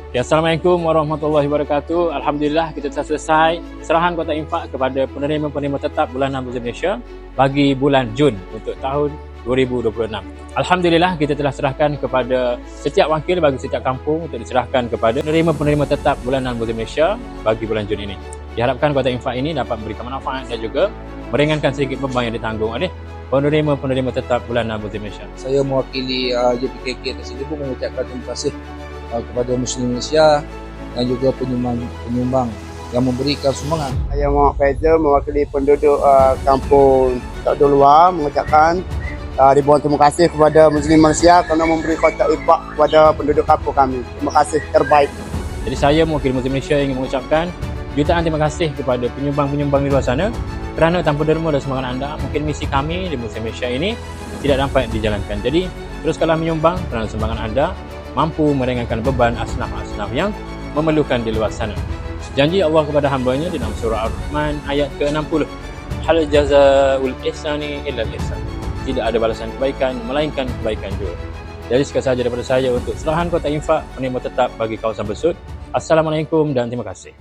Okay, Assalamualaikum warahmatullahi wabarakatuh. Alhamdulillah kita telah selesai serahan kotak infak kepada penerima-penerima tetap bulanan Muslim Malaysia bagi bulan Jun untuk tahun 2026. Alhamdulillah kita telah serahkan kepada setiap wakil bagi setiap kampung untuk diserahkan kepada penerima-penerima tetap bulanan Muslim Malaysia bagi bulan Jun ini. Diharapkan kotak infak ini dapat memberikan manfaat dan juga meringankan sedikit beban yang ditanggung oleh penerima-penerima tetap bulanan Muslim Malaysia. Saya mewakili JPKK tersebut mengucapkan terima kasih kepada Muslim Malaysia dan juga penyumbang yang memberikan sumbangan. Saya Muhammad Faizal mewakili penduduk kampung Tak Duluar mengucapkan ribuan terima kasih kepada Muslim Malaysia kerana memberi kotak infak kepada penduduk kampung kami. Terima kasih, terbaik. Jadi saya mewakili Muslim Malaysia ingin mengucapkan jutaan terima kasih kepada penyumbang-penyumbang di luar sana kerana tanpa derma dan sumbangan anda, mungkin misi kami di Muslim Malaysia ini tidak dapat dijalankan. Jadi teruskanlah menyumbang kerana sumbangan anda mampu meringankan beban asnaf-asnaf yang memerlukan di luar sana. Janji Allah kepada hamba-Nya di dalam surah Ar-Rahman ayat ke-60. Hal jazaa'ul ihsani illa al-ihsan. Tidak ada balasan kebaikan melainkan kebaikan juga. Jadi sekian sahaja daripada saya untuk serahan kotak infak penerima tetap bagi kawasan Besut. Assalamualaikum dan terima kasih.